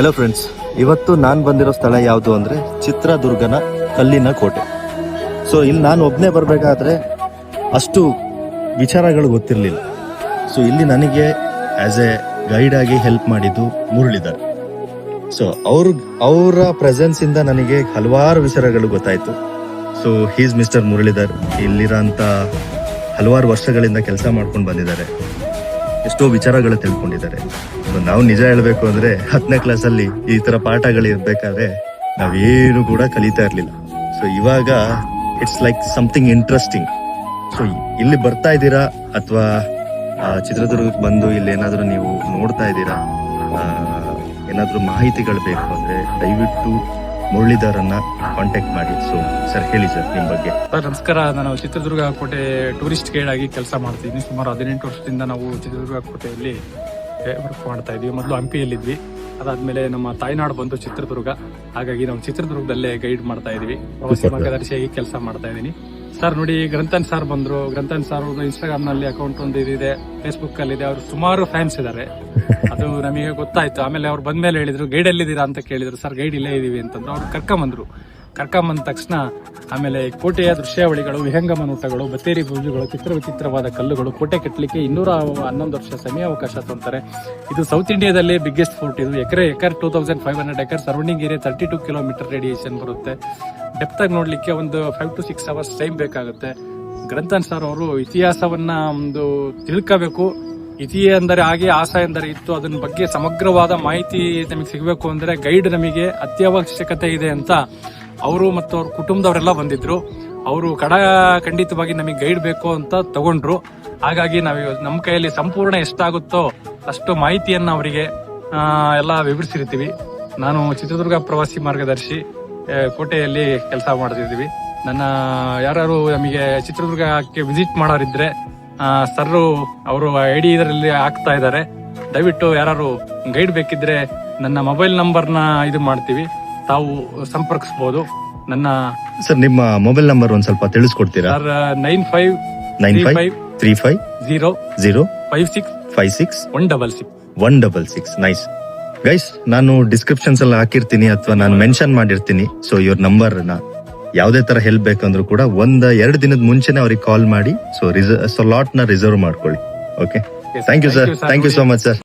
Hello friends, ಇವತ್ತು ನಾನು ಬಂದಿರೋ ಸ್ಥಳ ಯಾವುದು ಅಂದರೆ ಚಿತ್ರದುರ್ಗನ ಕಲ್ಲಿನ ಕೋಟೆ. ಸೊ ಇಲ್ಲಿ ನಾನು ಒಬ್ಬನೇ ಬರಬೇಕಾದ್ರೆ ಅಷ್ಟು ವಿಚಾರಗಳು ಗೊತ್ತಿರಲಿಲ್ಲ. ಸೊ ಇಲ್ಲಿ ನನಗೆ ಆ್ಯಸ್ ಎ ಗೈಡ್ ಆಗಿ ಹೆಲ್ಪ್ ಮಾಡಿದ್ದು ಮುರಳೀಧರ್. ಸೊ ಅವರ ಪ್ರೆಸೆನ್ಸಿಂದ ನನಗೆ ಹಲವಾರು ವಿಚಾರಗಳು ಗೊತ್ತಾಯಿತು. So he's mister Muralidhar. ಇಲ್ಲಿರೋಂಥ ಹಲವಾರು ವರ್ಷಗಳಿಂದ ಕೆಲಸ ಮಾಡ್ಕೊಂಡು ಬಂದಿದ್ದಾರೆ, ಎಷ್ಟೋ ವಿಚಾರಗಳು ತಿಳ್ಕೊಂಡಿದ್ದಾರೆ. ನಾವು ನಿಜ ಹೇಳಬೇಕು ಅಂದರೆ 10ನೇ ಕ್ಲಾಸಲ್ಲಿ ಈ ಥರ ಪಾಠಗಳು ಇರಬೇಕಾದ್ರೆ ನಾವೇನು ಕೂಡ ಕಲಿತಾ ಇರಲಿಲ್ಲ. ಸೊ ಇವಾಗ it's like something interesting. So ಇಲ್ಲಿ ಬರ್ತಾ ಇದ್ದೀರಾ ಅಥವಾ ಚಿತ್ರದುರ್ಗಕ್ಕೆ ಬಂದು ಇಲ್ಲಿ ಏನಾದರೂ ನೀವು ನೋಡ್ತಾ ಇದ್ದೀರಾ, ಏನಾದರೂ ಮಾಹಿತಿಗಳು ಬೇಕು ಅಂದರೆ ದಯವಿಟ್ಟು ಮುರಳೀಧರನ್ನ ಕಾಂಟ್ಯಾಕ್ಟ್ ಮಾಡಿ. ಸೊ ಸರ್ ಹೇಳಿ ಸರ್ ನಿಮ್ಮ ಬಗ್ಗೆ. ಸರ್ ನಮಸ್ಕಾರ, ನಾನು ಚಿತ್ರದುರ್ಗ ಕೋಟೆ ಟೂರಿಸ್ಟ್ ಗೈಡ್ ಆಗಿ ಕೆಲಸ ಮಾಡ್ತಿದ್ದೀನಿ. ಸುಮಾರು 18 ವರ್ಷದಿಂದ ನಾವು ಚಿತ್ರದುರ್ಗ ಕೋಟೆಯಲ್ಲಿ ವರ್ಕ್ ಮಾಡ್ತಾ ಇದ್ವಿ. ಮೊದಲು ಹಂಪಿಯಲ್ಲಿದ್ವಿ, ಅದಾದ್ಮೇಲೆ ನಮ್ಮ ತಾಯ್ನಾಡು ಬಂದು ಚಿತ್ರದುರ್ಗ. ಹಾಗಾಗಿ ನಾವು ಚಿತ್ರದುರ್ಗದಲ್ಲೇ ಗೈಡ್ ಮಾಡ್ತಾ ಇದೀವಿ, ಪ್ರವಾಸಿ ಮಾರ್ಗದರ್ಶಿಯಾಗಿ ಕೆಲಸ ಮಾಡ್ತಾ ಇದ್ದೀನಿ. ಸರ್ ನೋಡಿ, ಗ್ರಂಥನ್ ಸರ್ ಬಂದ್ರು. ಗ್ರಂಥನ್ ಸರ್ ಇನ್ಸ್ಟಾಗ್ರಾಮ್ ನಲ್ಲಿ ಅಕೌಂಟ್ ಒಂದು ಇದಿದೆ, ಫೇಸ್ಬುಕ್ ಅಲ್ಲಿ ಇದೆ. ಅವ್ರು ಸುಮಾರು ಫ್ಯಾನ್ಸ್ ಇದ್ದಾರೆ, ಅದು ನಮಗೆ ಗೊತ್ತಾಯ್ತು. ಆಮೇಲೆ ಅವ್ರು ಬಂದ್ಮೇಲೆ ಹೇಳಿದ್ರು ಗೈಡ್ ಎಲ್ಲಿದ್ದೀರಾ ಅಂತ ಕೇಳಿದ್ರು. ಸರ್ ಗೈಡ್ ಇಲ್ಲೇ ಇದೀವಿ ಅಂತಂದ್ರು. ಅವ್ರು ಕರ್ಕೊಂಬಂದ ತಕ್ಷಣ ಆಮೇಲೆ ಕೋಟೆಯ ದೃಶ್ಯಾವಳಿಗಳು, ವಿಹಂಗಮ ನೋಟಗಳು, ಬತ್ತೇರಿ ಭುಜಗಳು, ವಿಚಿತ್ರವಾದ ಕಲ್ಲುಗಳು, ಕೋಟೆ ಕಟ್ಟಲಿಕ್ಕೆ 211 ವರ್ಷ ಸಮಯಾವಕಾಶ ತೊಂತಾರೆ. ಇದು ಸೌತ್ ಇಂಡಿಯಾದಲ್ಲಿ ಬಿಗ್ಗೆಸ್ಟ್ ಫೋರ್ಟ್. ಇದು ಎಕರೆ 2500 acre surrounding area, 32 kilometre radiation ಬರುತ್ತೆ. ಡೆಪ್ತ್ ಆಗಿ ನೋಡ್ಲಿಕ್ಕೆ ಒಂದು 5 to 6 ಅವರ್ಸ್ ಟೈಮ್ ಬೇಕಾಗುತ್ತೆ. ಗ್ರಂಥನ್ ಸರ್ ಅವರು ಇತಿಹಾಸವನ್ನ ಒಂದು ತಿಳ್ಕೋಬೇಕು. ಇತಿಹಾಸ ಅಂದರೆ ಹಾಗೆ, ಆಸ ಎಂದರೆ ಇತ್ತು, ಅದನ್ನ ಬಗ್ಗೆ ಸಮಗ್ರವಾದ ಮಾಹಿತಿ ನಮಗೆ ಸಿಗಬೇಕು ಅಂದ್ರೆ ಗೈಡ್ ನಮಗೆ ಅತ್ಯವಶ್ಯಕತೆ ಇದೆ ಅಂತ ಅವರು ಮತ್ತು ಅವ್ರ ಕುಟುಂಬದವರೆಲ್ಲ ಬಂದಿದ್ರು. ಅವರು ಖಂಡಿತವಾಗಿ ನಮಗೆ ಗೈಡ್ ಬೇಕು ಅಂತ ತಗೊಂಡ್ರು. ಹಾಗಾಗಿ ನಾವು ನಮ್ಮ ಕೈಯಲ್ಲಿ ಸಂಪೂರ್ಣ ಎಷ್ಟಾಗುತ್ತೋ ಅಷ್ಟು ಮಾಹಿತಿಯನ್ನ ಅವರಿಗೆ ಎಲ್ಲ ವಿವರಿಸಿರ್ತೀವಿ. ನಾನು ಚಿತ್ರದುರ್ಗ ಪ್ರವಾಸಿ ಮಾರ್ಗದರ್ಶಿ, ಕೋಟೆಯಲ್ಲಿ ಕೆಲಸ ಮಾಡ್ತಿದ್ದೀವಿ. ಯಾರು ನಮಗೆ ಚಿತ್ರದುರ್ಗಕ್ಕೆ ವಿಸಿಟ್ ಮಾಡೋರಿದ್ರೆ ಸರ್ ಅವರು ID ಇದರಲ್ಲಿ ಹಾಕ್ತಾ ಇದ್ದಾರೆ. ದಯವಿಟ್ಟು ಯಾರು ಗೈಡ್ ಬೇಕಿದ್ರೆ ನನ್ನ ಮೊಬೈಲ್ ನಂಬರ್ನ ಇದು ಮಾಡ್ತೀವಿ, ತಾವು ಸಂಪರ್ಕಿಸಬಹುದು. ಸರ್ ನಿಮ್ಮ ಮೊಬೈಲ್ ನಂಬರ್ ಒಂದ್ ಸ್ವಲ್ಪ ತಿಳಿಸ್ಕೊಡ್ತೀರಾ? ಸರ್ 9535056166. ನೈಸ್ ಗೈಸ್, ನಾನು ಡಿಸ್ಕ್ರಿಪ್ಷನ್ಸ್ ಅಲ್ಲಿ ಹಾಕಿರ್ತೀನಿ ಅಥವಾ ನಾನು ಮೆನ್ಷನ್ ಮಾಡಿರ್ತೀನಿ. ಸೊ ಇವ್ರ ನಂಬರ್ ಯಾವುದೇ ತರ ಹೆಲ್ಪ್ ಬೇಕಂದ್ರೂ ಕೂಡ 1-2 ದಿನದ ಮುಂಚೆನೆ ಅವ್ರಿಗೆ ಕಾಲ್ ಮಾಡಿ ಸೊ ಲಾಟ್ ನ ರಿಸರ್ವ್ ಮಾಡ್ಕೊಳ್ಳಿ. Okay, thank you sir, thank you so much sir.